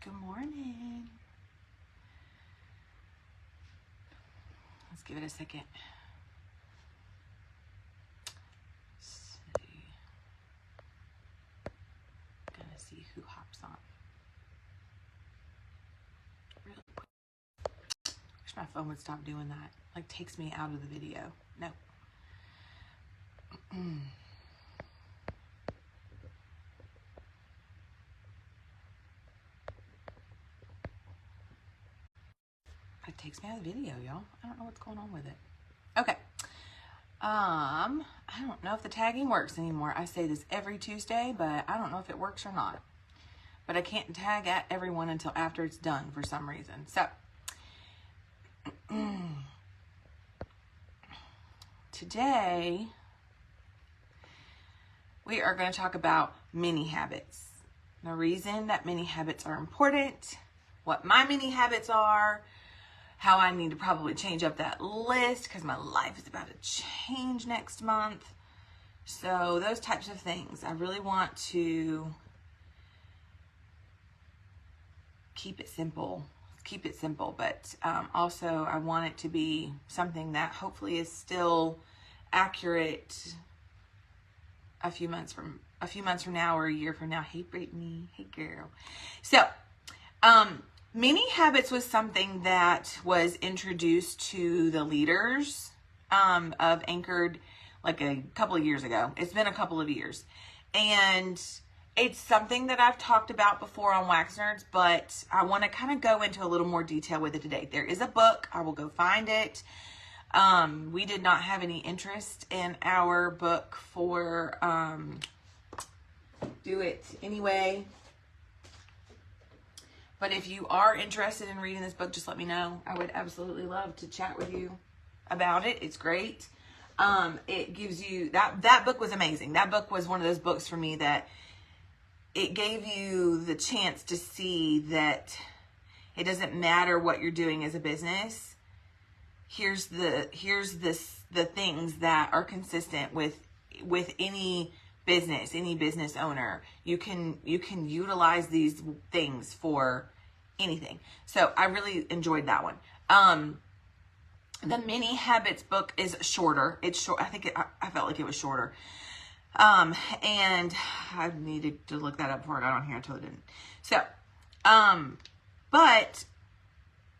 Good morning. Let's give it a second. Gonna see who hops on. Really quick. Wish my phone would stop doing that. Like takes me out of the video. No. It takes me out of the video, y'all. I don't know what's going on with it. Okay. I don't know if the tagging works anymore. I say this every Tuesday, but I don't know if it works or not. But I can't tag at everyone until after it's done for some reason. So, today, we are going to talk about mini habits. The reason that mini habits are important, what my mini habits are, how I need to probably change up that list because my life is about to change next month. So those types of things. I really want to keep it simple, but also I want it to be something that hopefully is still accurate a few months from now or a year from now. Hey Brittany, hey girl. So, mini habits was something that was introduced to the leaders of Anchored like a couple of years ago. It's been a couple of years. And it's something that I've talked about before on Wax Nerds, but I want to kind of go into a little more detail with it today. There is a book. I will go find it. We did not have any interest in our book for Do It Anyway. But if you are interested in reading this book, just let me know. I would absolutely love to chat with you about it. It's great. It gives you, that book was amazing. That book was one of those books for me that it gave you the chance to see that it doesn't matter what you're doing as a business. Here's the things that are consistent with any business owner. You can utilize these things for anything. So I really enjoyed that one. The Mini Habits book is shorter. It's short. I felt like it was shorter. And I needed to look that up before I got on here until I didn't. So, but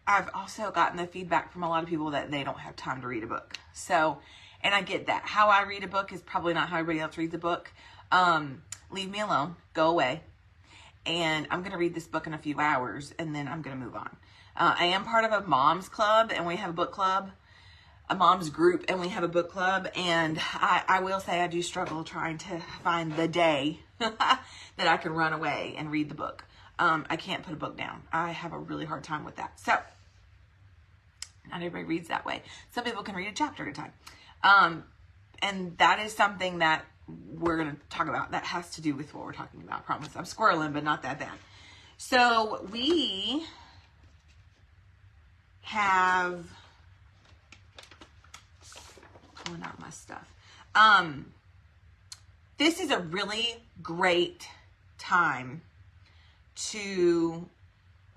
I've also gotten the feedback from a lot of people that they don't have time to read a book. So, and I get that. How I read a book is probably not how everybody else reads a book. Leave me alone. Go away. And I'm going to read this book in a few hours, and then I'm going to move on. I am part of a mom's club, and we have a book club. A mom's group, and we have a book club, and I will say I do struggle trying to find the day that I can run away and read the book. I can't put a book down. I have a really hard time with that. So, not everybody reads that way. Some people can read a chapter at a time. And that is something that we're going to talk about that has to do with what we're talking about. I promise. I'm squirreling, but not that bad. So, we have... pulling out my stuff. This is a really great time to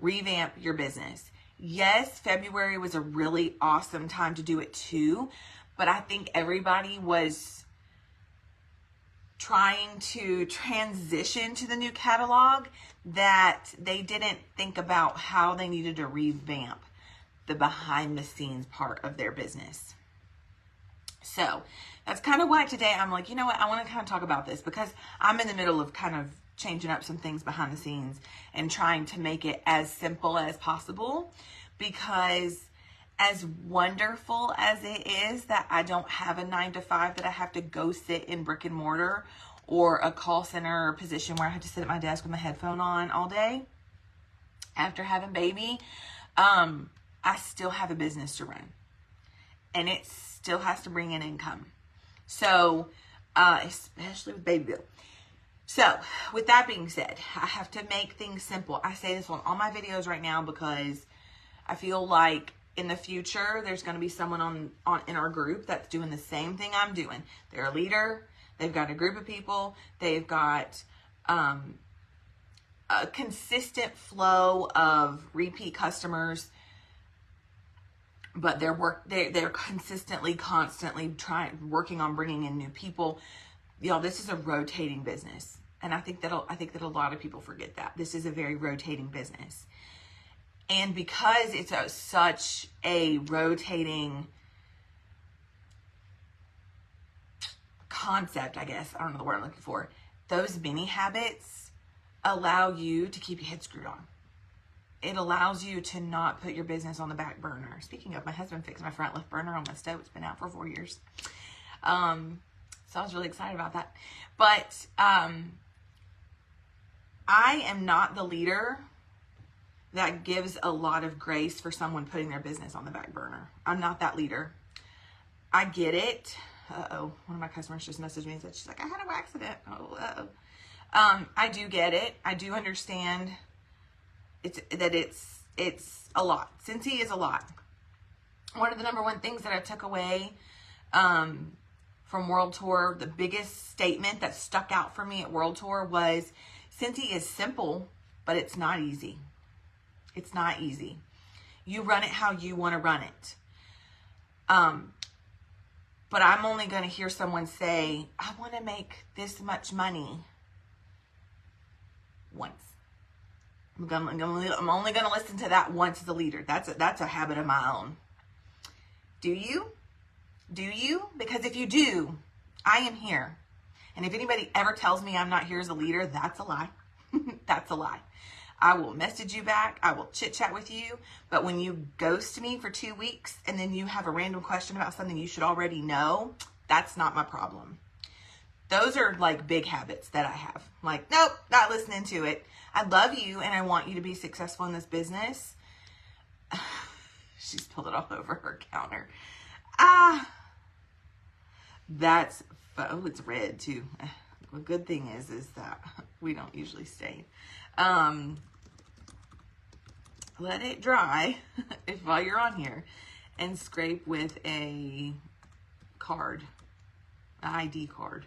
revamp your business. Yes, February was a really awesome time to do it too, but I think everybody was trying to transition to the new catalog that they didn't think about how they needed to revamp the behind the scenes part of their business. So that's kind of why today I'm like, you know what, I want to kind of talk about this because I'm in the middle of kind of changing up some things behind the scenes and trying to make it as simple as possible, because as wonderful as it is that I don't have a 9-to-5 that I have to go sit in brick and mortar or a call center position where I have to sit at my desk with my headphone on all day after having baby, I still have a business to run, and it still has to bring in income. So, especially with baby bill. So, with that being said, I have to make things simple. I say this on all my videos right now because I feel like in the future, there's going to be someone in our group that's doing the same thing I'm doing. They're a leader. They've got a group of people. They've got a consistent flow of repeat customers, but they're constantly working on bringing in new people. Y'all, this is a rotating business. And I think that a lot of people forget that. This is a very rotating business. And because it's such a rotating concept, I guess, I don't know the word I'm looking for, those mini habits allow you to keep your head screwed on. It allows you to not put your business on the back burner. Speaking of, my husband fixed my front left burner on my stove. It's been out for 4 years. So I was really excited about that. But I am not the leader that gives a lot of grace for someone putting their business on the back burner. I'm not that leader. I get it. Uh-oh. One of my customers just messaged me and said, she's like, I had an accident. Oh, uh-oh. I do get it. I do understand it's a lot. Scentsy is a lot. One of the number one things that I took away from World Tour, the biggest statement that stuck out for me at World Tour was, Scentsy is simple, but it's not easy. It's not easy. You run it how you want to run it. But I'm only going to hear someone say, I want to make this much money once. I'm only going to listen to that once as a leader. That's a habit of my own. Do you? Do you? Because if you do, I am here. And if anybody ever tells me I'm not here as a leader, that's a lie. That's a lie. I will message you back. I will chit chat with you. But when you ghost me for 2 weeks and then you have a random question about something you should already know, that's not my problem. Those are like big habits that I have. Like, nope, not listening to it. I love you and I want you to be successful in this business. She spilled it all over her counter. That's, oh, it's red too. The good thing is that we don't usually stain. Let it dry while you're on here and scrape with a card, an ID card.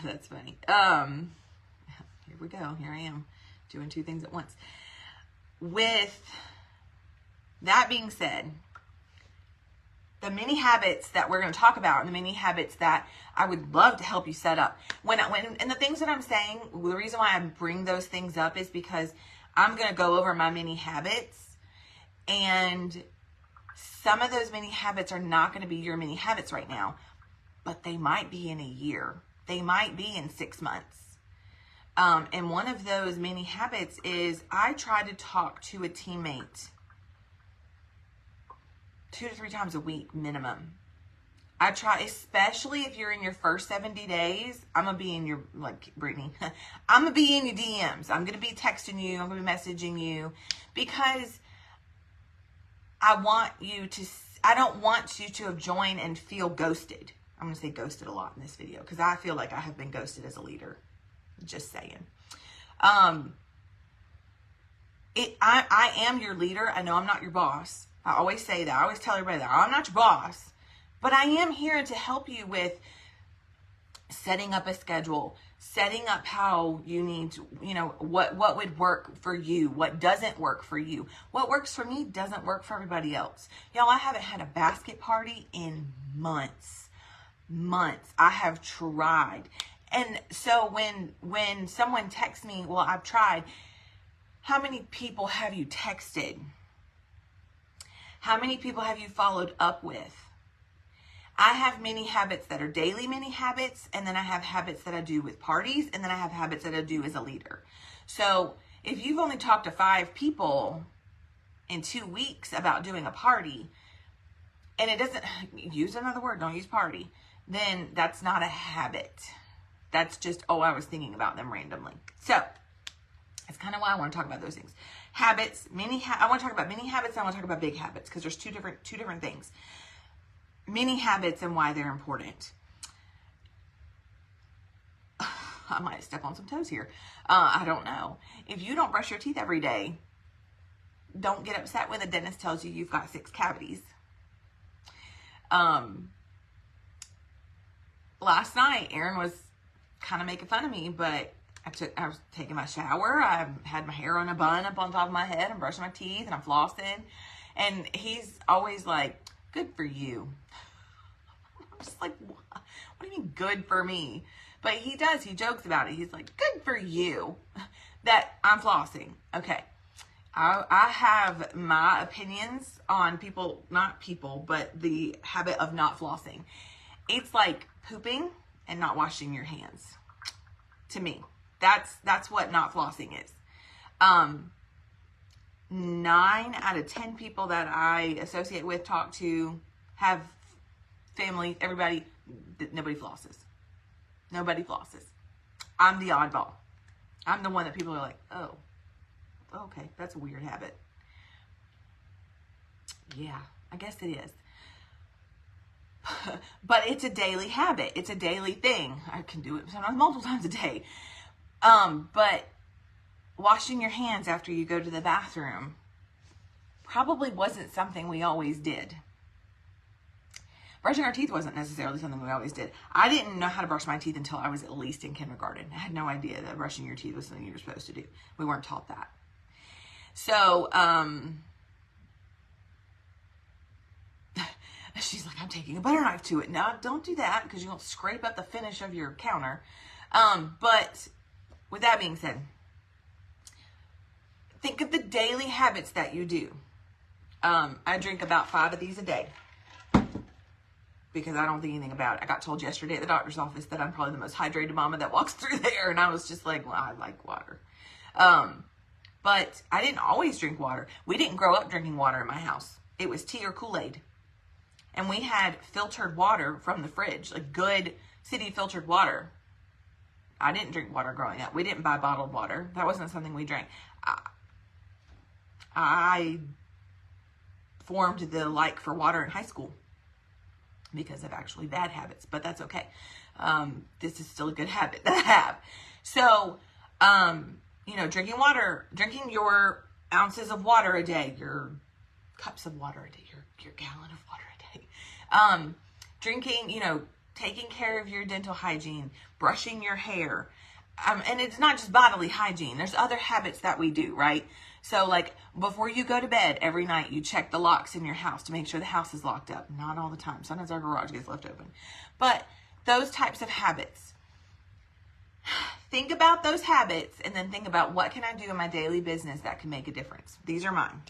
That's funny. Here we go. Here I am doing 2 things at once. With that being said, the mini habits that we're going to talk about and the mini habits that I would love to help you set up. And the things that I'm saying, the reason why I bring those things up is because I'm going to go over my mini habits, and some of those mini habits are not going to be your mini habits right now, but they might be in a year. They might be in 6 months. And one of those mini habits is I try to talk to a teammate 2 to 3 times a week minimum. I try, especially if you're in your first 70 days, I'm going to be in your, like Brittany, I'm going to be in your DMs. I'm going to be texting you. I'm going to be messaging you because I don't want you to have joined and feel ghosted. I'm going to say ghosted a lot in this video because I feel like I have been ghosted as a leader. Just saying. I am your leader. I know I'm not your boss. I always say that. I always tell everybody that. I'm not your boss. But I am here to help you with setting up a schedule, setting up how you need to, what would work for you, what doesn't work for you. What works for me doesn't work for everybody else. Y'all, I haven't had a basket party in months. I have tried. And so when someone texts me, well, I've tried, how many people have you texted? How many people have you followed up with? I have mini habits that are daily mini habits, and then I have habits that I do with parties, and then I have habits that I do as a leader. So if you've only talked to 5 people in 2 weeks about doing a party, and it doesn't, use another word, don't use party, then that's not a habit. That's just, I was thinking about them randomly. So that's kind of why I want to talk about those things. Habits, I want to talk about mini habits, and I want to talk about big habits because there's two different things. Mini habits and why they're important. I might step on some toes here. I don't know. If you don't brush your teeth every day, don't get upset when the dentist tells you you've got 6 cavities. Last night, Aaron was kind of making fun of me, but I was taking my shower. I had my hair on a bun up on top of my head. I'm brushing my teeth and I'm flossing. And he's always like, good for you. I'm just like, what do you mean good for me? But he does. He jokes about it. He's like, good for you that I'm flossing. Okay. I have my opinions on not people, but the habit of not flossing. It's like pooping and not washing your hands. To me, that's what not flossing is. 9 out of 10 people that I associate with, talk to, have family, everybody, nobody flosses. Nobody flosses. I'm the oddball. I'm the one that people are like, oh, okay, that's a weird habit. Yeah, I guess it is. But it's a daily habit. It's a daily thing. I can do it sometimes multiple times a day. But washing your hands after you go to the bathroom probably wasn't something we always did. Brushing our teeth wasn't necessarily something we always did. I didn't know how to brush my teeth until I was at least in kindergarten. I had no idea that brushing your teeth was something you were supposed to do. We weren't taught that. So, she's like, I'm taking a butter knife to it. No, don't do that because you'll scrape up the finish of your counter. But with that being said, think of the daily habits that you do. I drink about 5 of these a day because I don't think anything about it. I got told yesterday at the doctor's office that I'm probably the most hydrated mama that walks through there. And I was just like, well, I like water. But I didn't always drink water. We didn't grow up drinking water in my house. It was tea or Kool-Aid. And we had filtered water from the fridge, like good city filtered water. I didn't drink water growing up. We didn't buy bottled water. That wasn't something we drank. I formed the like for water in high school because of actually bad habits, but that's okay. This is still a good habit that I have. So, drinking your ounces of water a day, your cups of water a day, your gallon of water a day. Drinking, taking care of your dental hygiene, brushing your hair. And it's not just bodily hygiene. There's other habits that we do, right? So like before you go to bed every night, you check the locks in your house to make sure the house is locked up. Not all the time. Sometimes our garage gets left open. But those types of habits. Think about those habits and then think about what can I do in my daily business that can make a difference. These are mine.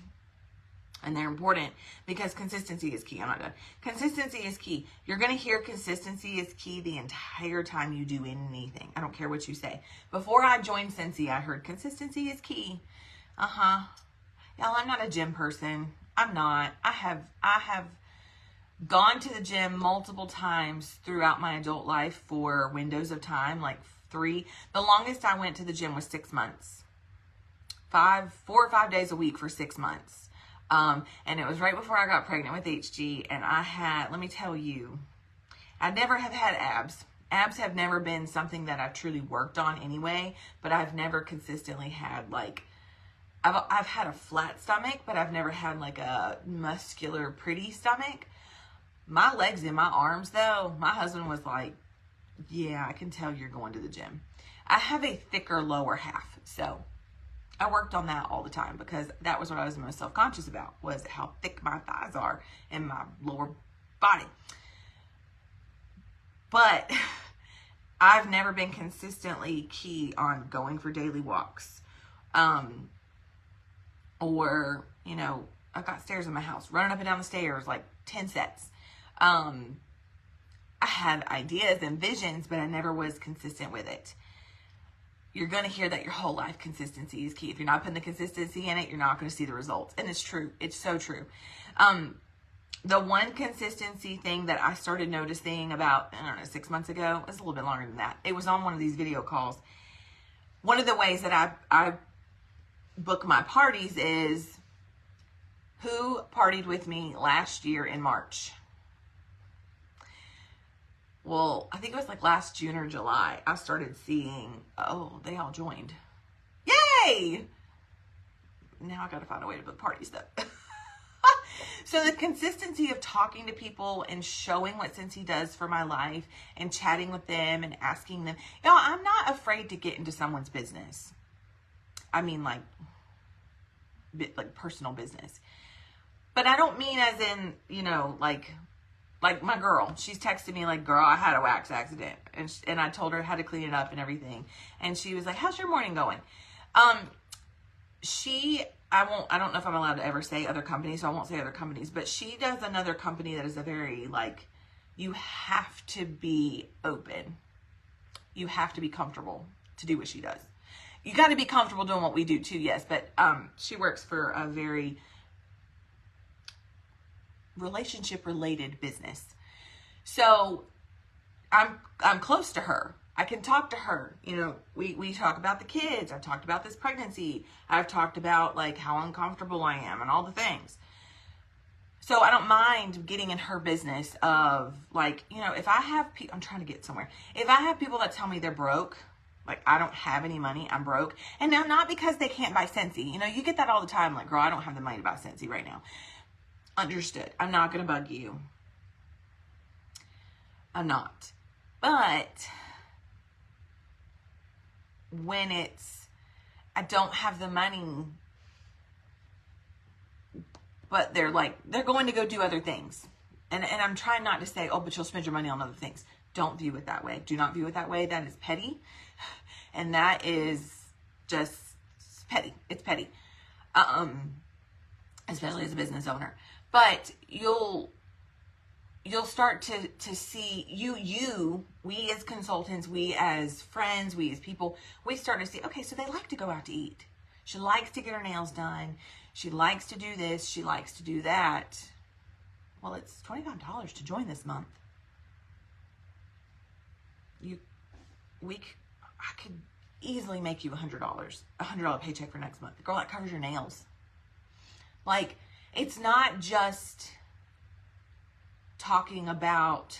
And they're important because consistency is key. I'm not done. Consistency is key. You're going to hear consistency is key the entire time you do anything. I don't care what you say. Before I joined Scentsy, I heard consistency is key. Y'all, I'm not a gym person. I'm not. I have gone to the gym multiple times throughout my adult life for windows of time, like 3. The longest I went to the gym was 6 months. 4 or 5 days a week for 6 months. And it was right before I got pregnant with HG, and let me tell you, I never have had abs. Abs have never been something that I've truly worked on anyway, but I've never consistently had I've had a flat stomach, but I've never had like a muscular, pretty stomach. My legs and my arms though, my husband was like, yeah, I can tell you're going to the gym. I have a thicker lower half, so I worked on that all the time because that was what I was most self-conscious about, was how thick my thighs are and my lower body. But I've never been consistently key on going for daily walks. Or, I've got stairs in my house, running up and down the stairs, like 10 sets. I had ideas and visions, but I never was consistent with it. You're going to hear that your whole life consistency is key. If you're not putting the consistency in it, you're not going to see the results. And it's true. It's so true. The one consistency thing that I started noticing about, 6 months ago, it was a little bit longer than that. It was on one of these video calls. One of the ways that I book my parties is who partied with me last year in March. Well, I think it was like last June or July, I started seeing, they all joined. Yay! Now I got to find a way to book parties though. So the consistency of talking to people and showing what Scentsy does for my life and chatting with them and asking them, I'm not afraid to get into someone's business. I mean, like personal business. But I don't mean as in, like my girl, she's texted me like, girl, I had a wax accident. And I told her how to clean it up and everything. And she was like, how's your morning going? I don't know if I'm allowed to ever say other companies, so I won't say other companies, but she does another company that is a very, like, you have to be open. You have to be comfortable to do what she does. You got to be comfortable doing what we do too, yes, but she works for a very relationship-related business. So I'm close to her. I can talk to her. We talk about the kids. I've talked about this pregnancy. I've talked about like how uncomfortable I am and all the things. So I don't mind getting in her business of like, if I have I'm trying to get somewhere. If I have people that tell me they're broke, like I don't have any money, I'm broke. And now not because they can't buy Scentsy. You get that all the time. Like, girl, I don't have the money to buy Scentsy right now. Understood. I'm not going to bug you. I'm not. But when I don't have the money, but they're going to go do other things. And I'm trying not to say, oh, but you'll spend your money on other things. Don't view it that way. Do not view it that way. That is petty. And that is just petty. It's petty. Especially as a business owner. But you'll start to see we as consultants, we as friends, we as people, we start to see, okay, so they like to go out to eat. She likes to get her nails done. She likes to do this. She likes to do that. Well, it's $25 to join this month. I could easily make you $100 paycheck for next month. Girl, that covers your nails. Like, it's not just talking about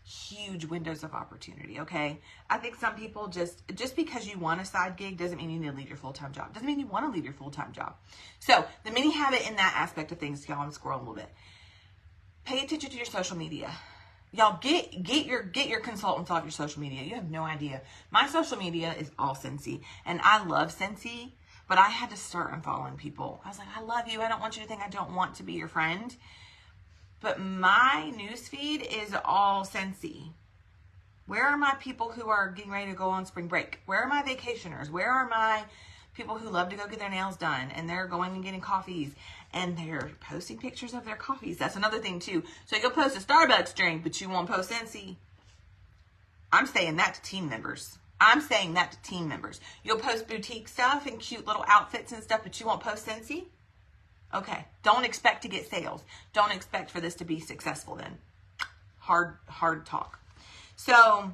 huge windows of opportunity, okay? I think some people just because you want a side gig doesn't mean you need to leave your full-time job. Doesn't mean you want to leave your full-time job. So the mini habit in that aspect of things, y'all, I'm squirreling a little bit. Pay attention to your social media. Y'all get your consultants off your social media. You have no idea. My social media is all Scentsy, and I love Scentsy, but I had to start unfollowing people. I was like, I love you. I don't want you to think I don't want to be your friend. But my newsfeed is all Scentsy. Where are my people who are getting ready to go on spring break? Where are my vacationers? Where are my people who love to go get their nails done and they're going and getting coffees and they're posting pictures of their coffees? That's another thing too. So you'll post a Starbucks drink, but you won't post Scentsy. I'm saying that to team members. You'll post boutique stuff and cute little outfits and stuff, but you won't post Scentsy? Okay. Don't expect to get sales. Don't expect for this to be successful then. Hard talk. So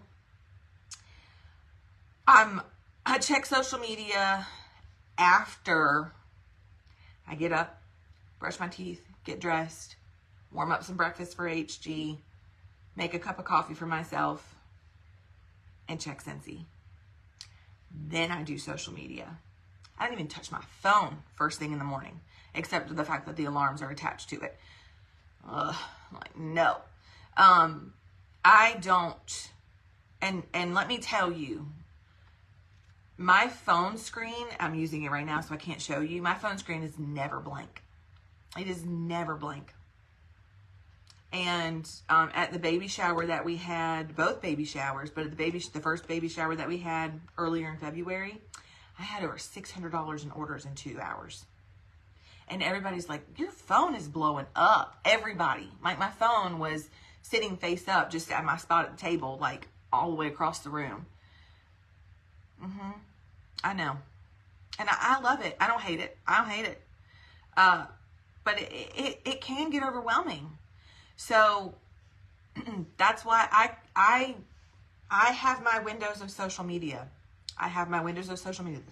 I check social media after I get up, brush my teeth, get dressed, warm up some breakfast for HG, make a cup of coffee for myself, and check Scentsy. Then I do social media. I don't even touch my phone first thing in the morning, except for the fact that the alarms are attached to it. No. I don't. And let me tell you, my phone screen, I'm using it right now, so I can't show you. My phone screen is never blank. It is never blank. And at the baby shower that we had, both baby showers, but at the first baby shower that we had earlier in February, I had over $600 in orders in 2 hours. And everybody's like, your phone is blowing up. Everybody. Like, my phone was sitting face up just at my spot at the table, like all the way across the room. I know. And I love it. I don't hate it. But it can get overwhelming. So that's why I have my windows of social media.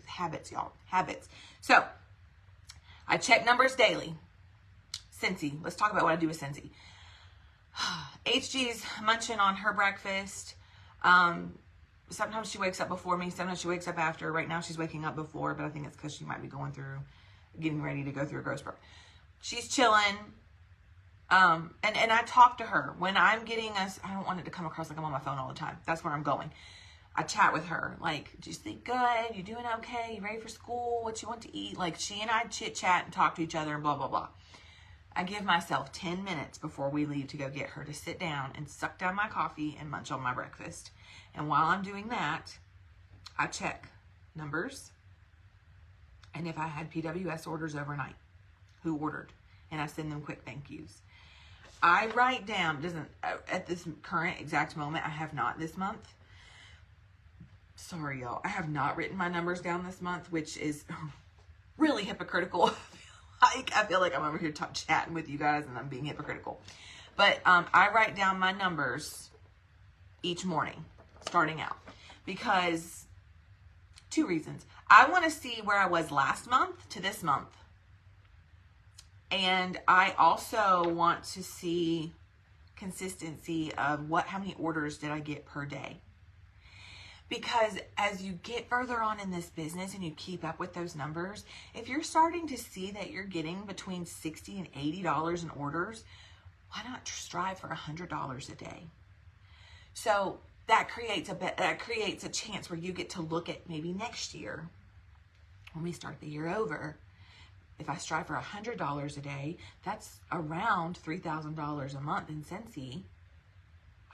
Habits, y'all. Habits. So I check numbers daily. Scentsy. Let's talk about what I do with Scentsy. HG's munching on her breakfast. Sometimes she wakes up before me. Sometimes she wakes up after. Right now she's waking up before, but I think it's because she might be going through getting ready to go through a growth spurt. She's chilling. And I talk to her when I'm getting us. I don't want it to come across like I'm on my phone all the time. That's where I'm going. I chat with her, like, do you sleep good? You doing okay? You ready for school? What you want to eat? Like, she and I chit chat and talk to each other and blah, blah, blah. I give myself 10 minutes before we leave to go get her to sit down and suck down my coffee and munch on my breakfast. And while I'm doing that, I check numbers and if I had PWS orders overnight, who ordered, and I send them quick thank yous. I write down, at this current exact moment, I have not this month. Sorry, y'all. I have not written my numbers down this month, which is really hypocritical. I feel like I'm over here chatting with you guys and I'm being hypocritical. But I write down my numbers each morning, starting out. Because, 2 reasons. I want to see where I was last month to this month. And I also want to see consistency of how many orders did I get per day. Because as you get further on in this business and you keep up with those numbers, if you're starting to see that you're getting between $60 and $80 in orders, why not strive for $100 a day? So that creates a chance where you get to look at maybe next year when we start the year over. If I strive for $100 a day, that's around $3,000 a month in Scentsy.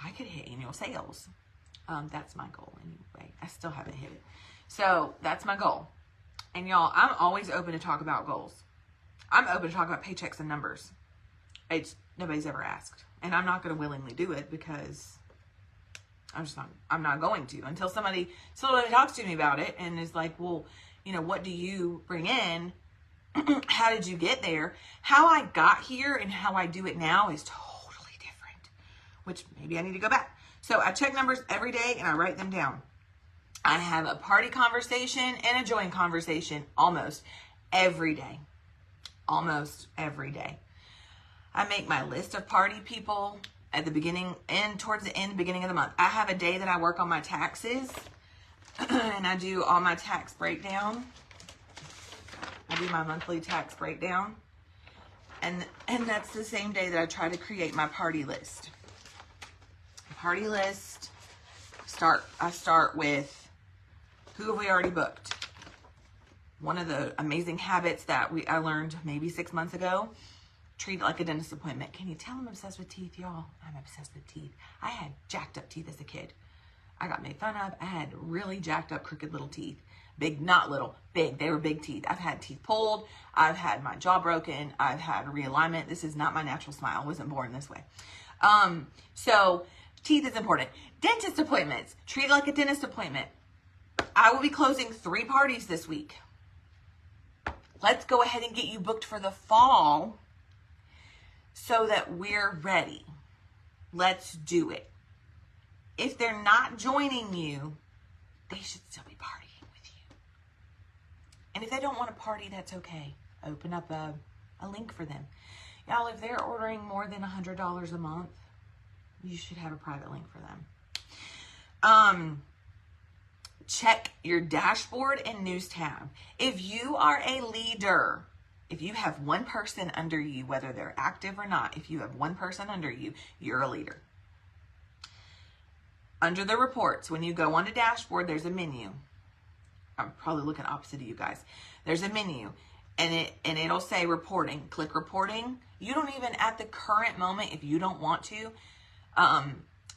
I could hit annual sales. That's my goal anyway. I still haven't hit it. So that's my goal. And y'all, I'm always open to talk about goals. I'm open to talk about paychecks and numbers. Nobody's ever asked. And I'm not going to willingly do it because I'm not going to until somebody talks to me about it and is like, well, what do you bring in? How did you get there? How I got here and how I do it now is totally different, which maybe I need to go back. So I check numbers every day and I write them down. I have a party conversation and a join conversation almost every day. Almost every day. I make my list of party people at the beginning and towards the end, beginning of the month. I have a day that I work on my taxes and I do all my tax breakdown. I do my monthly tax breakdown. And that's the same day that I try to create my party list. Party list. I start with who have we already booked. One of the amazing habits that I learned maybe 6 months ago, treat it like a dentist appointment. Can you tell I'm obsessed with teeth, y'all? I'm obsessed with teeth. I had jacked up teeth as a kid. I got made fun of. I had really jacked up crooked little teeth. Big, not little, big. They were big teeth. I've had teeth pulled. I've had my jaw broken. I've had realignment. This is not my natural smile. I wasn't born this way. So teeth is important. Dentist appointments. Treat it like a dentist appointment. I will be closing 3 parties this week. Let's go ahead and get you booked for the fall so that we're ready. Let's do it. If they're not joining you, they should still be partying with you. And if they don't want to party, that's okay. Open up a link for them. Y'all, if they're ordering more than $100 a month, you should have a private link for them. Check your dashboard and news tab. If you are a leader, if you have one person under you, whether they're active or not, if you have one person under you, you're a leader. Under the reports, when you go on the dashboard, there's a menu. I'm probably looking opposite of you guys. There's a menu and it'll say reporting. Click reporting. You don't even at the current moment, if you don't want to,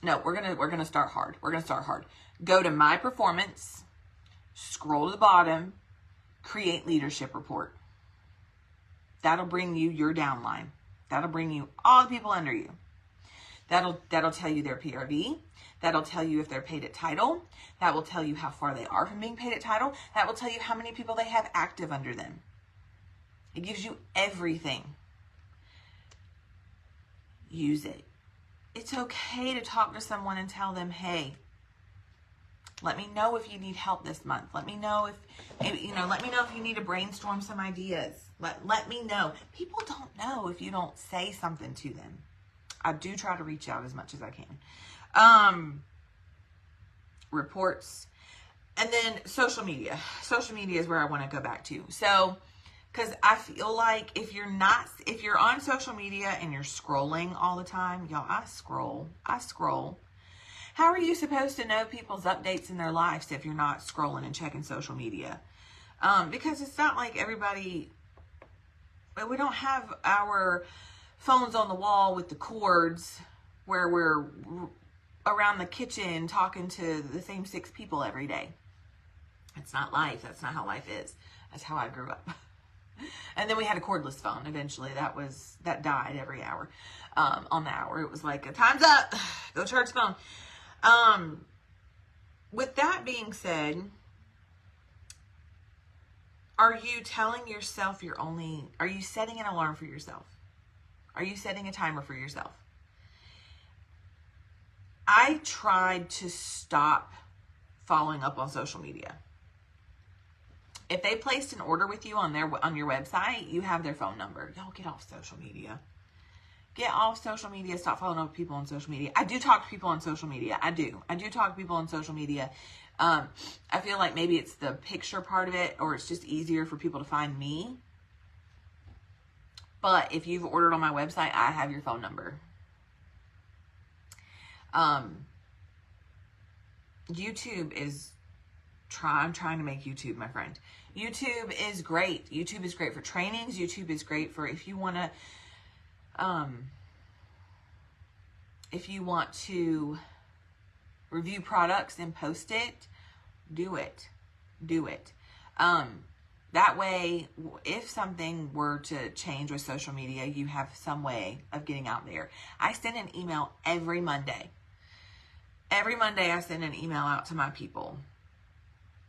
no, we're gonna start hard. We're gonna start hard. Go to my performance, scroll to the bottom, create leadership report. That'll bring you your downline. That'll bring you all the people under you. That'll tell you their PRV. That'll tell you if they're paid at title. That will tell you how far they are from being paid at title. That will tell you how many people they have active under them. It gives you everything. Use it. It's okay to talk to someone and tell them, hey, let me know if you need help this month. Let me know if you need to brainstorm some ideas. Let me know. People don't know if you don't say something to them. I do try to reach out as much as I can. Reports. And then social media. Social media is where I want to go back to. So Because I feel like if you're on social media and you're scrolling all the time, y'all, I scroll. How are you supposed to know people's updates in their lives if you're not scrolling and checking social media? Because it's not like everybody, we don't have our phones on the wall with the cords where we're around the kitchen talking to the same 6 people every day. It's not life. That's not how life is. That's how I grew up. And then we had a cordless phone. Eventually, that died every hour. On the hour, it was like, time's up. Go charge the phone. With that being said, are you telling yourself are you setting an alarm for yourself? Are you setting a timer for yourself? I tried to stop following up on social media. If they placed an order with you on your website, you have their phone number. Y'all get off social media. Get off social media. Stop following up with people on social media. I do talk to people on social media. I do talk to people on social media. I feel like maybe it's the picture part of it, or it's just easier for people to find me. But if you've ordered on my website, I have your phone number. YouTube is I'm trying to make YouTube my friend. YouTube is great. YouTube is great for trainings. YouTube is great for if you want to review products and post it, do it. That way, if something were to change with social media, you have some way of getting out there. I send an email every Monday. Every Monday I send an email out to my people.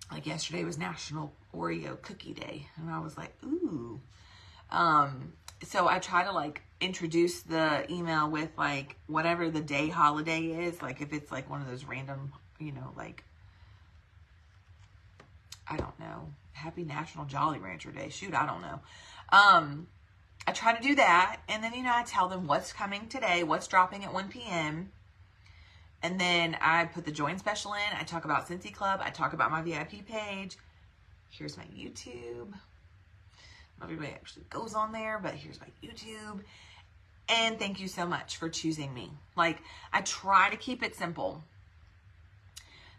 Like yesterday was National Oreo Cookie Day. And I was like, ooh. So I try to like introduce the email with like whatever the day holiday is. Like if it's like one of those random, like, I don't know, Happy National Jolly Rancher Day. Shoot, I don't know. I try to do that. And then, I tell them what's coming today, what's dropping at 1 p.m. And then I put the join special in. I talk about Scentsy Club. I talk about my VIP page. Here's my YouTube. Not everybody actually goes on there, but here's my YouTube. And thank you so much for choosing me. Like, I try to keep it simple.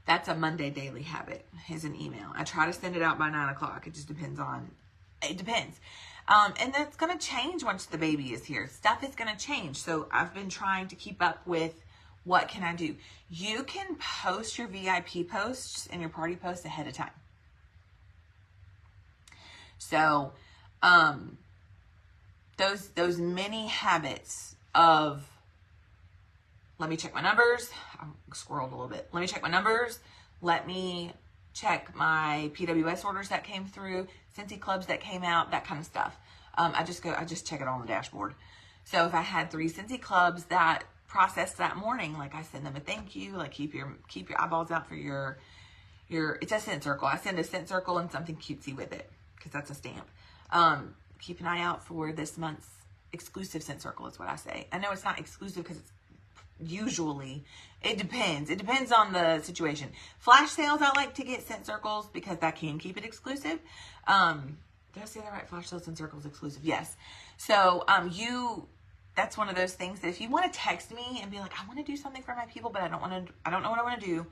That's a Monday daily habit, is an email. I try to send it out by 9 o'clock. It just depends. And that's going to change once the baby is here. Stuff is going to change. So I've been trying to keep up with what can I do. You can post your VIP posts and your party posts ahead of time. So those mini habits of, let me check my numbers. I squirreled a little bit. Let me check my numbers. Let me check my PWS orders that came through, Scentsy Clubs that came out, that kind of stuff. I just check it on the dashboard. So if I had 3 Scentsy Clubs that processed that morning, like I send them a thank you, like keep your eyeballs out for your it's a scent circle. I send a scent circle and something cutesy with it because that's a stamp. Keep an eye out for this month's exclusive scent circle is what I say. I know it's not exclusive because it's usually, it depends. It depends on the situation. Flash sales, I like to get scent circles because that can keep it exclusive. Did I say that right? Flash sales and circles exclusive. Yes. So, that's one of those things that if you want to text me and be like, I want to do something for my people, but I don't know what I want to do,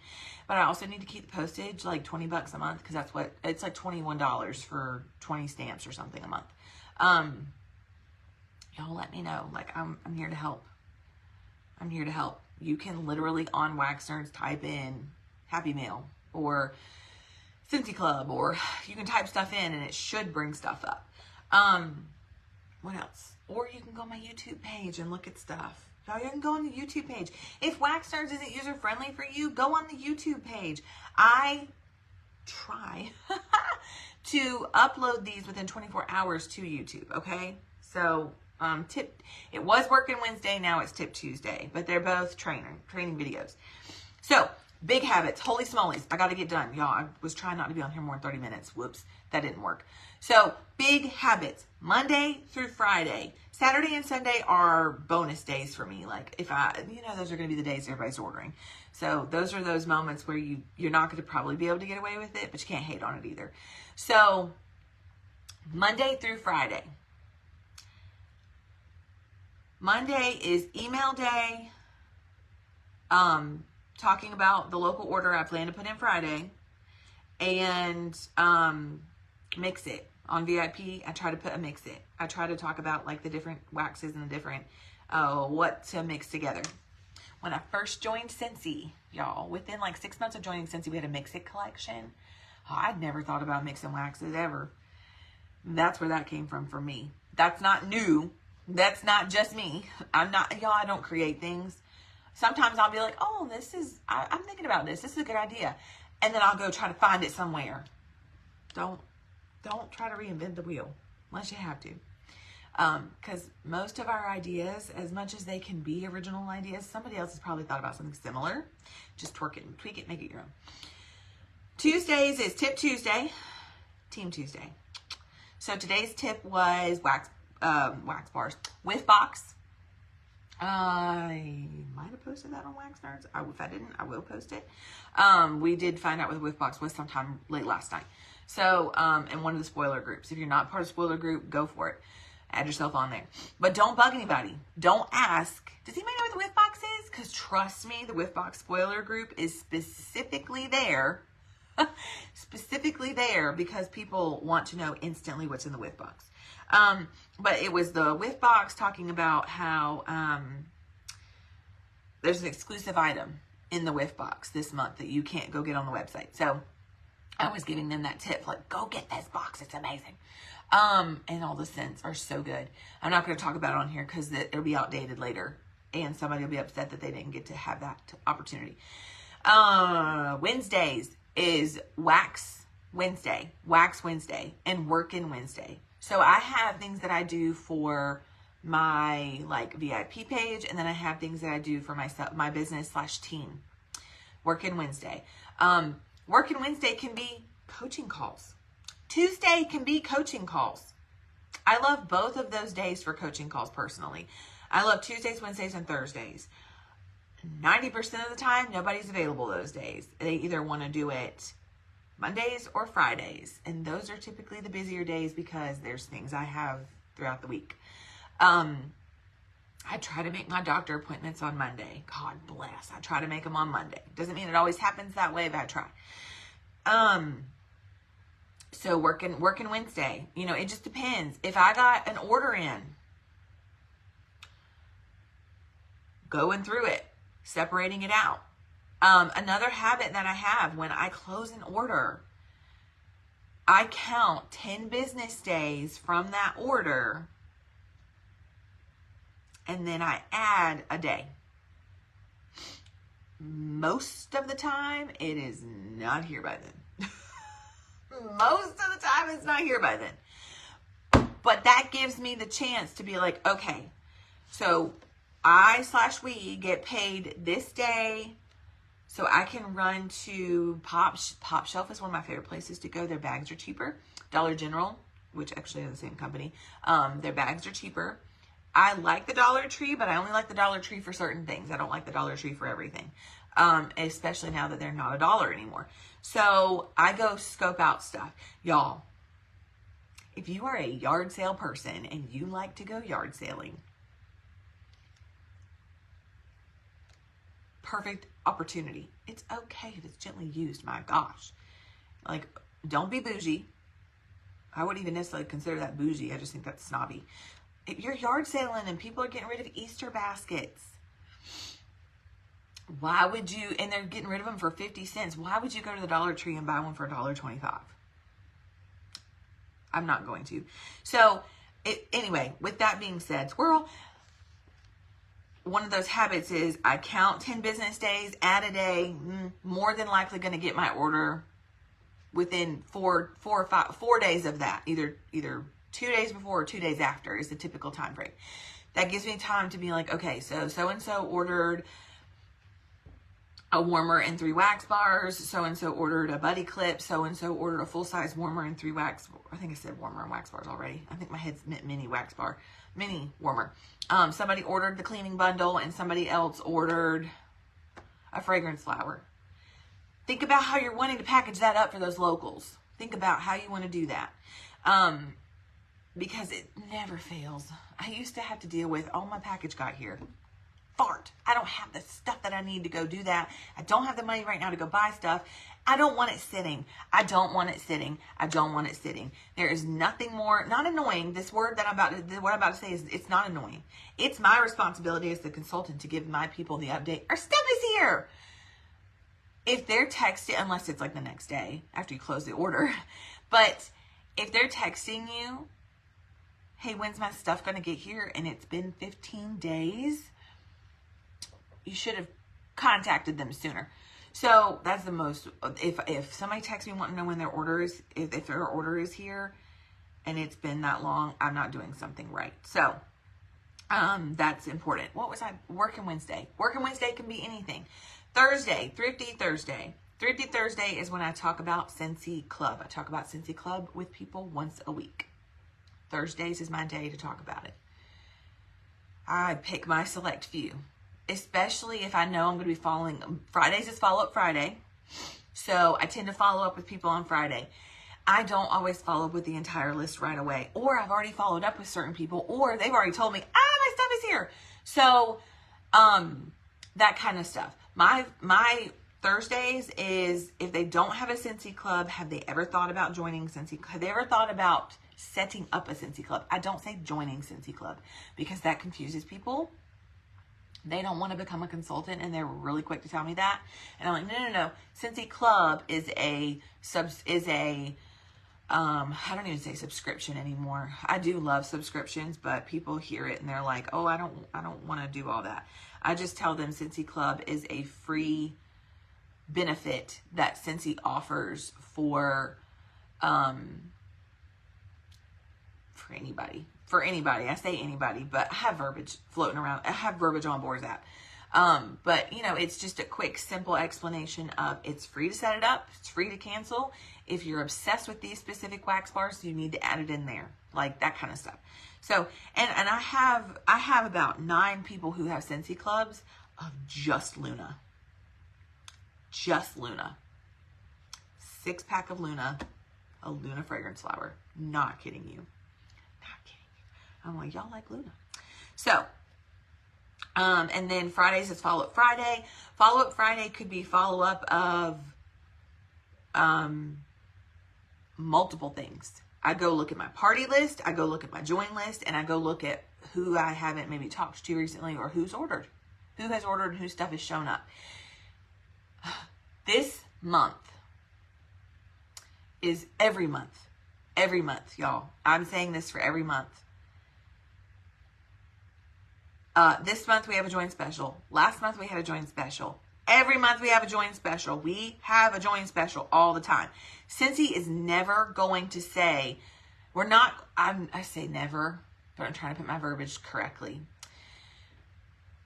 but I also need to keep the postage like $20 a month. Cause it's like $21 for 20 stamps or something a month. Y'all let me know. Like I'm here to help. I'm here to help. You can literally on Wax Nerds type in Happy Mail or Scentsy Club, or you can type stuff in and it should bring stuff up. What else? Or you can go on my YouTube page and look at stuff. Y'all, you can go on the YouTube page. If Wax Nerds isn't user friendly for you, go on the YouTube page. I try to upload these within 24 hours to YouTube, okay? So, it was working Wednesday, now it's Tip Tuesday, but they're both training videos. So, big habits, holy smolies, I got to get done. Y'all, I was trying not to be on here more than 30 minutes. Whoops, that didn't work. So, big habits, Monday through Friday. Saturday and Sunday are bonus days for me. Like, if those are going to be the days everybody's ordering. So, those are those moments where you're not going to probably be able to get away with it, but you can't hate on it either. So, Monday through Friday. Monday is email day. Talking about the local order I plan to put in Friday. And mix it. On VIP, I try to put a mix it. I try to talk about like the different waxes and the different what to mix together. When I first joined Scentsy, y'all, within like 6 months of joining Scentsy, we had a mix it collection. Oh, I'd never thought about mixing waxes ever. That's where that came from for me. That's not new. That's not just me. I don't create things. Sometimes I'll be like, oh, I'm thinking about this. This is a good idea. And then I'll go try to find it somewhere. Don't try to reinvent the wheel unless you have to. Because most of our ideas, as much as they can be original ideas, somebody else has probably thought about something similar. Just twerk it and tweak it, make it your own. Tuesdays is Tip Tuesday, Team Tuesday. So today's tip was wax bars with box. I might have posted that on Wax Nerds. If I didn't, I will post it. We did find out what the Whiff Box was sometime late last night. So, in one of the spoiler groups. If you're not part of the spoiler group, go for it. Add yourself on there. But don't bug anybody. Don't ask, does anybody know what the Whiff Box is? Because trust me, the Whiff Box spoiler group is specifically there. Specifically there because people want to know instantly what's in the Whiff Box. But it was the Whiff Box talking about how there's an exclusive item in the Whiff Box this month that you can't go get on the website. So I was giving them that tip, like, go get this box. It's amazing. And all the scents are so good. I'm not going to talk about it on here because it'll be outdated later. And somebody will be upset that they didn't get to have that opportunity. Wednesdays is Wax Wednesday, and Workin' Wednesday. So I have things that I do for my like VIP page, and then I have things that I do for my business / team. Workin' Wednesday. Workin' Wednesday can be coaching calls. Tuesday can be coaching calls. I love both of those days for coaching calls personally. I love Tuesdays, Wednesdays, and Thursdays. 90% of the time, nobody's available those days. They either want to do it Mondays or Fridays. And those are typically the busier days because there's things I have throughout the week. I try to make my doctor appointments on Monday. God bless. I try to make them on Monday. Doesn't mean it always happens that way, but I try. So working Wednesday, it just depends. If I got an order in, going through it, separating it out. Another habit that I have when I close an order, I count 10 business days from that order, and then I add a day. Most of the time, it is not here by then. Most of the time, it's not here by then. But that gives me the chance to be like, okay, so we get paid this day, so I can run to Pop Shelf is one of my favorite places to go. Their bags are cheaper. Dollar General, which actually are the same company, their bags are cheaper. I like the Dollar Tree, but I only like the Dollar Tree for certain things. I don't like the Dollar Tree for everything, especially now that they're not $1 anymore. So I go scope out stuff. Y'all, if you are a yard sale person and you like to go yard sailing, perfect opportunity. It's okay if it's gently used. My gosh. Like, don't be bougie. I wouldn't even necessarily consider that bougie. I just think that's snobby. If you're yard sailing and people are getting rid of Easter baskets, why would you, and they're getting rid of them for 50 cents, why would you go to the Dollar Tree and buy one for $1.25? I'm not going to. So, anyway, with that being said, squirrel, one of those habits is I count 10 business days, add a day, more than likely going to get my order within 4 days of that. Either 2 days before or 2 days after is the typical time frame. That gives me time to be like, okay, so-and-so ordered a warmer and 3 wax bars. So-and-so ordered a buddy clip. So-and-so ordered a full-size warmer and 3 wax. I think I said warmer and wax bars already. I think my head's mini wax bar. Mini warmer. Somebody ordered the cleaning bundle and somebody else ordered a fragrance flower. Think about how you're wanting to package that up for those locals. Think about how you want to do that. because it never fails. I used to have to deal with, oh, my package got here. Fart. I don't have the stuff that I need to go do that. I don't have the money right now to go buy stuff. I don't want it sitting. I don't want it sitting. I don't want it sitting. There is nothing more, not annoying. This word that what I'm about to say is, it's not annoying. It's my responsibility as the consultant to give my people the update. Our stuff is here. If they're texting, unless it's like the next day after you close the order, but if they're texting you, hey, when's my stuff going to get here? And it's been 15 days. You should have contacted them sooner. So that's the most, if somebody texts me wanting to know when their order is, if their order is here and it's been that long, I'm not doing something right. So that's important. What was I, Working Wednesday? Working Wednesday can be anything. Thursday, Thrifty Thursday. Thrifty Thursday is when I talk about Scentsy Club. I talk about Scentsy Club with people once a week. Thursdays is my day to talk about it. I pick my select few, especially if I know I'm going to be following. Fridays is Follow Up Friday. So I tend to follow up with people on Friday. I don't always follow up with the entire list right away. Or I've already followed up with certain people, or they've already told me, my stuff is here. So that kind of stuff. My Thursdays is, if they don't have a Scentsy Club, have they ever thought about joining Scentsy? Have they ever thought about setting up a Scentsy Club? I don't say joining Scentsy Club because that confuses people. They don't want to become a consultant, and they're really quick to tell me that. And I'm like, no. Scentsy Club is I don't even say subscription anymore. I do love subscriptions, but people hear it and they're like, oh, I don't want to do all that. I just tell them Scentsy Club is a free benefit that Scentsy offers for anybody. For anybody. I say anybody, but I have verbiage floating around. I have verbiage on Boar's app. But, it's just a quick, simple explanation of it's free to set it up. It's free to cancel. If you're obsessed with these specific wax bars, you need to add it in there. Like that kind of stuff. So, and I have about 9 people who have Scentsy Clubs of just Luna. Just Luna. 6-pack of Luna. A Luna fragrance flower. Not kidding you. Not kidding you. I'm like, y'all like Luna. So, and then Fridays is Follow Up Friday. Follow Up Friday could be follow-up of multiple things. I go look at my party list, I go look at my join list, and I go look at who I haven't maybe talked to recently or who's ordered. Who has ordered and whose stuff has shown up. This month is every month. Every month, y'all. I'm saying this for every month. This month we have a join special. Last month we had a join special. Every month we have a join special. We have a join special all the time. Scentsy is never going to say, I say never, but I'm trying to put my verbiage correctly.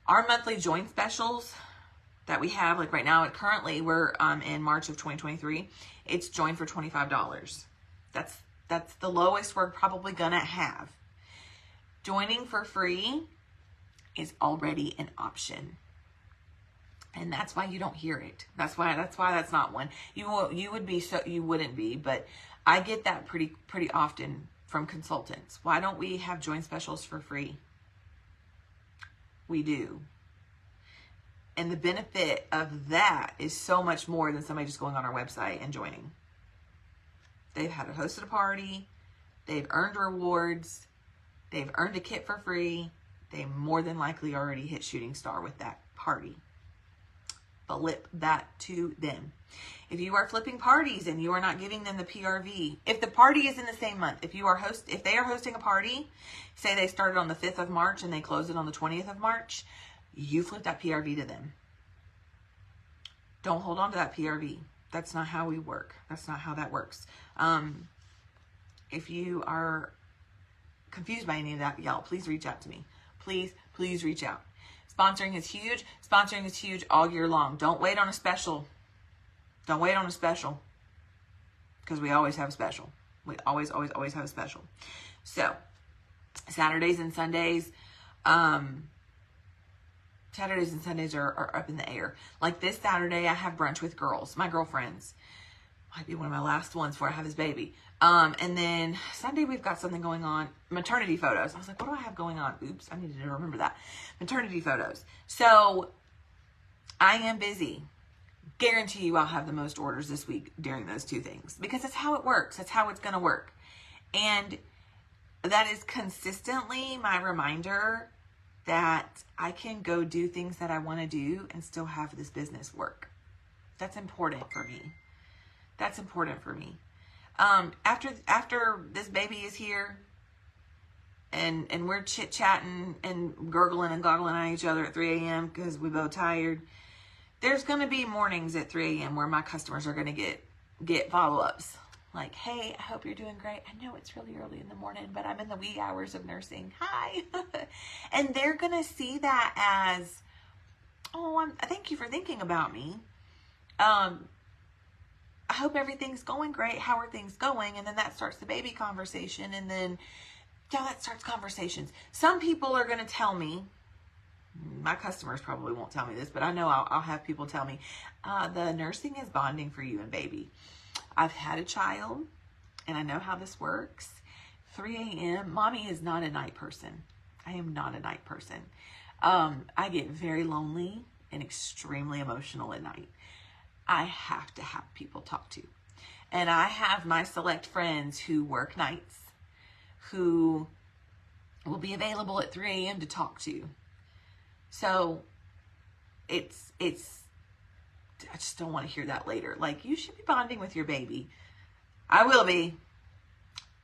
Our monthly join specials that we have, like right now, currently we're in March of 2023. It's join for $25. That's the lowest we're probably gonna have. Joining for free is already an option. And that's why you don't hear it. That's why that's not one. You wouldn't be, but I get that pretty often from consultants. Why don't we have join specials for free? We do. And the benefit of that is so much more than somebody just going on our website and joining. They've hosted a party. They've earned rewards. They've earned a kit for free. They more than likely already hit shooting star with that party. Flip that to them. If you are flipping parties and you are not giving them the PRV, if the party is in the same month, if they are hosting a party, say they started on the 5th of March and they close it on the 20th of March, you flip that PRV to them. Don't hold on to that PRV. That's not how we work. That's not how that works. If you are confused by any of that, y'all, please reach out to me. Please reach out. Sponsoring is huge. Sponsoring is huge all year long. Don't wait on a special. Don't wait on a special. Because we always have a special. We always have a special. So, Saturdays and Sundays are up in the air. Like this Saturday, I have brunch with girls, my girlfriends. Might be one of my last ones before I have his baby. And then Sunday we've got something going on. Maternity photos. I was like, what do I have going on? Oops, I needed to remember that. Maternity photos. So I am busy. Guarantee you I'll have the most orders this week during those two things, because that's how it works. That's how it's going to work. And that is consistently my reminder that I can go do things that I want to do and still have this business work. That's important for me. That's important for me. After this baby is here and we're chit-chatting and gurgling and goggling at each other at 3 a.m. because we're both tired, there's going to be mornings at 3 a.m. where my customers are going to get follow-ups. Like, hey, I hope you're doing great. I know it's really early in the morning, but I'm in the wee hours of nursing. Hi. And they're going to see that as, oh, thank you for thinking about me. I hope everything's going great. How are things going? And then that starts the baby conversation. And then, yeah, that starts conversations. Some people are going to tell me, my customers probably won't tell me this, but I know I'll have people tell me, the nursing is bonding for you and baby. I've had a child and I know how this works. 3 a.m. Mommy is not a night person. I am not a night person. I get very lonely and extremely emotional at night. I have to have people talk to. And I have my select friends who work nights who will be available at 3 a.m. to talk to. So I just don't want to hear that later. Like, you should be bonding with your baby. I will be,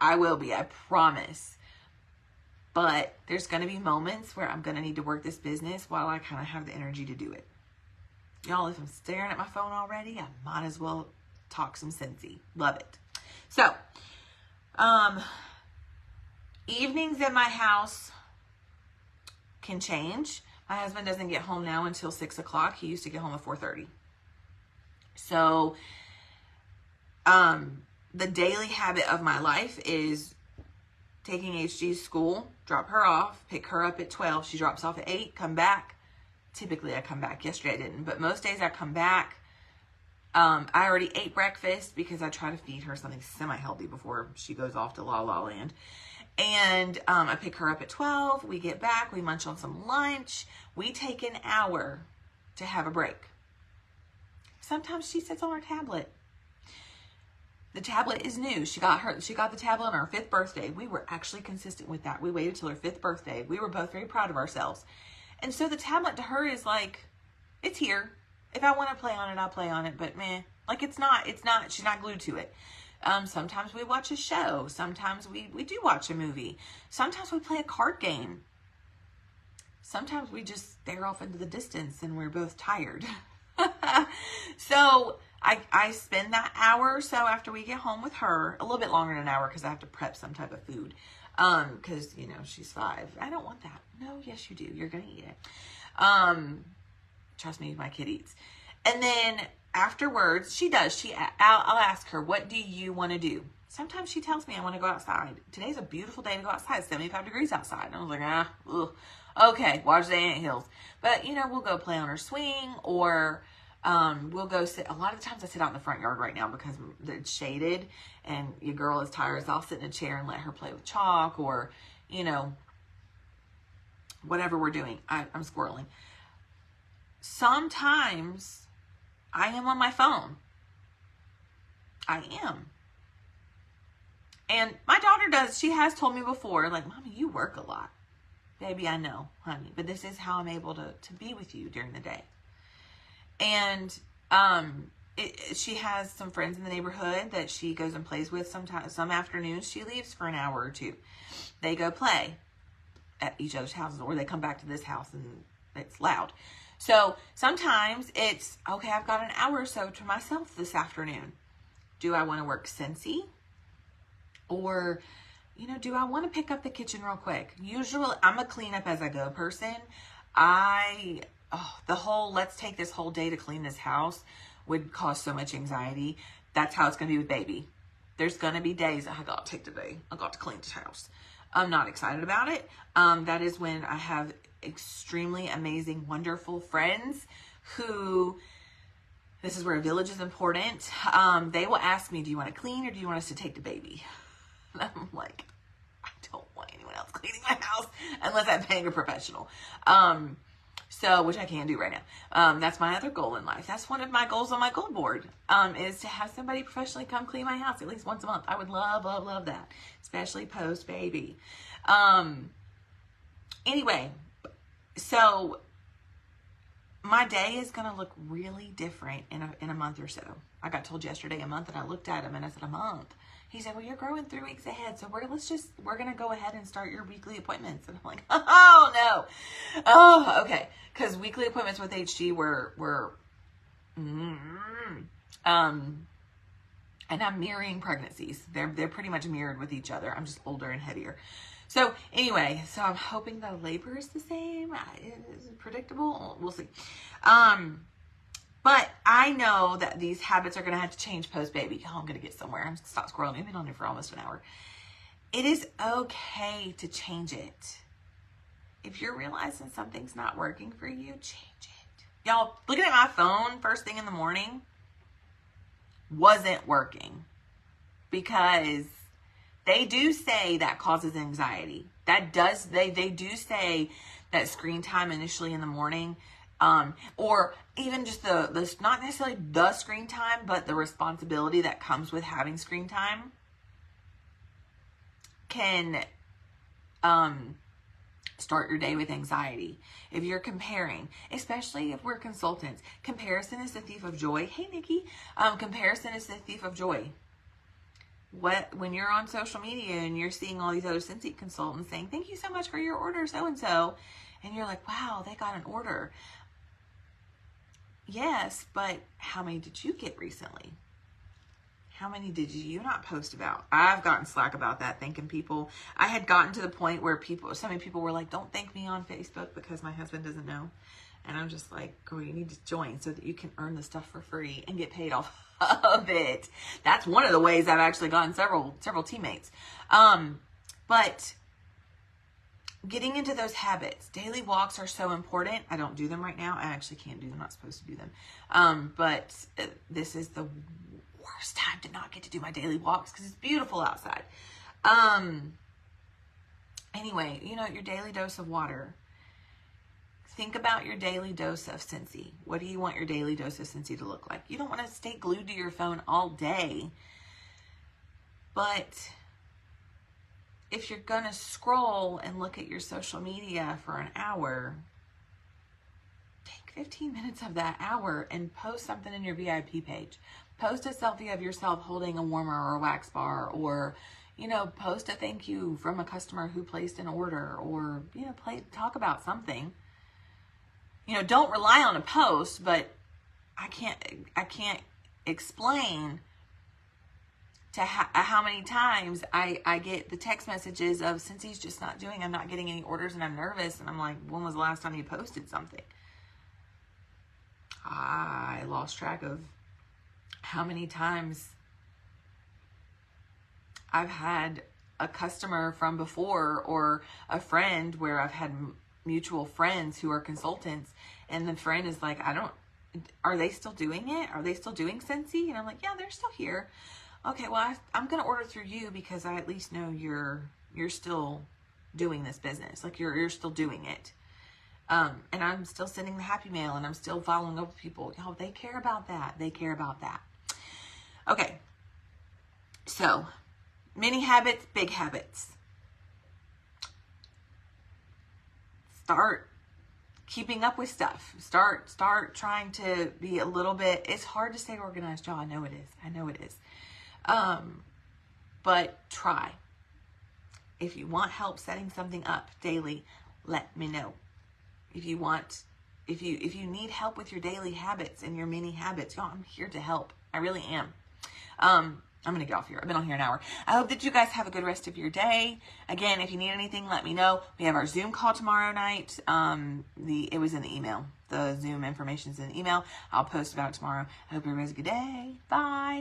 I promise. But there's going to be moments where I'm going to need to work this business while I kind of have the energy to do it. Y'all, if I'm staring at my phone already, I might as well talk some Scentsy. Love it. So, evenings at my house can change. My husband doesn't get home now until 6 o'clock. He used to get home at 4:30. So, the daily habit of my life is taking HG to school, drop her off, pick her up at 12. She drops off at 8, come back. Typically, I come back. Yesterday, I didn't. But most days, I come back. I already ate breakfast because I try to feed her something semi-healthy before she goes off to La La Land. And I pick her up at 12. We get back. We munch on some lunch. We take an hour to have a break. Sometimes she sits on her tablet. The tablet is new. She got the tablet on her 5th birthday. We were actually consistent with that. We waited till her 5th birthday. We were both very proud of ourselves. And so the tablet to her is like, it's here. If I want to play on it, I'll play on it. But meh, like it's not, she's not glued to it. Sometimes we watch a show. Sometimes we do watch a movie. Sometimes we play a card game. Sometimes we just stare off into the distance and we're both tired. So I spend that hour or so after we get home with her, a little bit longer than an hour because I have to prep some type of food. Because, she's 5. I don't want that. No, yes, you do. You're going to eat it. Trust me, my kid eats. And then afterwards, she does. I'll ask her, what do you want to do? Sometimes she tells me I want to go outside. Today's a beautiful day to go outside. 75 degrees outside. And I was like, ugh. Okay, watch the anthills. But, we'll go play on her swing or we'll go sit. A lot of times I sit out in the front yard right now because it's shaded and your girl is tired. So I'll sit in a chair and let her play with chalk or, whatever we're doing. I'm squirreling. Sometimes I am on my phone. I am. And my daughter does. She has told me before, like, Mommy, you work a lot. Baby, I know, honey. But this is how I'm able to be with you during the day. And she has some friends in the neighborhood that she goes and plays with. Sometimes, some afternoons, she leaves for an hour or two. They go play at each other's houses, or they come back to this house and it's loud. So sometimes it's, okay, I've got an hour or so to myself this afternoon. Do I want to work Scentsy? Or, do I want to pick up the kitchen real quick? Usually, I'm a clean up as I go person. Let's take this whole day to clean this house would cause so much anxiety. That's how it's going to be with baby. There's going to be days I got to take today. I got to clean this house. I'm not excited about it. That is when I have extremely amazing, wonderful friends who This is where a village is important. They will ask me, do you want to clean or do you want us to take the baby? And I'm like, I don't want anyone else cleaning my house unless I'm paying a professional. So, which I can't do right now. That's my other goal in life. That's one of my goals on my goal board, is to have somebody professionally come clean my house at least once a month. I would love, love, love that, especially post baby. Anyway, so my day is going to look really different in a month or so. I got told yesterday a month, and I looked at him and I said, a month? He said, well, you're growing 3 weeks ahead, so we're going to go ahead and start your weekly appointments. And I'm like, oh, no. Oh, okay. Because weekly appointments with HG were and I'm mirroring pregnancies. They're pretty much mirrored with each other. I'm just older and heavier. So anyway, so I'm hoping the labor is the same. Is it predictable? We'll see. But I know that these habits are going to have to change post-baby. Oh, I'm going to get somewhere. I'm going to stop scrolling. I've been on here for almost an hour. It is okay to change it. If you're realizing something's not working for you, change it. Y'all, looking at my phone first thing in the morning wasn't working because they do say that causes anxiety. They do say that screen time initially in the morning, or even just the not necessarily the screen time, but the responsibility that comes with having screen time can start your day with anxiety. If you're comparing, especially if we're consultants, comparison is the thief of joy. Hey, Nikki. Comparison is the thief of joy. When you're on social media and you're seeing all these other Scentsy consultants saying, thank you so much for your order, so-and-so, and you're like, wow, they got an order. Yes, but how many did you get recently? How many did you not post about? I've gotten slack about that, thanking people. I had gotten to the point where so many people were like, don't thank me on Facebook because my husband doesn't know. And I'm just like, girl, you need to join so that you can earn the stuff for free and get paid off of it. That's one of the ways I've actually gotten several teammates. But getting into those habits, daily walks are so important. I don't do them right now. I actually can't do them. I'm not supposed to do them. But this is the worst time to not get to do my daily walks because it's beautiful outside. Anyway, your daily dose of water. Think about your daily dose of Scentsy. What do you want your daily dose of Scentsy to look like? You don't want to stay glued to your phone all day. But if you're going to scroll and look at your social media for an hour, take 15 minutes of that hour and post something in your VIP page. Post a selfie of yourself holding a warmer or a wax bar, or, post a thank you from a customer who placed an order, or, talk about something. Don't rely on a post, but I can't explain to how many times I get the text messages of, Scentsy's just not doing, I'm not getting any orders and I'm nervous. And I'm like, when was the last time you posted something? I lost track of how many times I've had a customer from before, or a friend where I've had mutual friends who are consultants, and the friend is like, are they still doing it? Are they still doing Scentsy? And I'm like, yeah, they're still here. Okay, well, I'm going to order through you because I at least know you're still doing this business. Like you're still doing it. And I'm still sending the happy mail, and I'm still following up with people. They care about that. They care about that. Okay. So, mini habits, big habits. Start keeping up with stuff. Start trying to be a little bit, it's hard to stay organized, y'all. I know it is. But try. If you want help setting something up daily, let me know. If you need help with your daily habits and your mini habits, y'all, I'm here to help. I really am. I'm going to get off here. I've been on here an hour. I hope that you guys have a good rest of your day. Again, if you need anything, let me know. We have our Zoom call tomorrow night. It was in the email. The Zoom information's in the email. I'll post about it tomorrow. I hope everybody has a good day. Bye.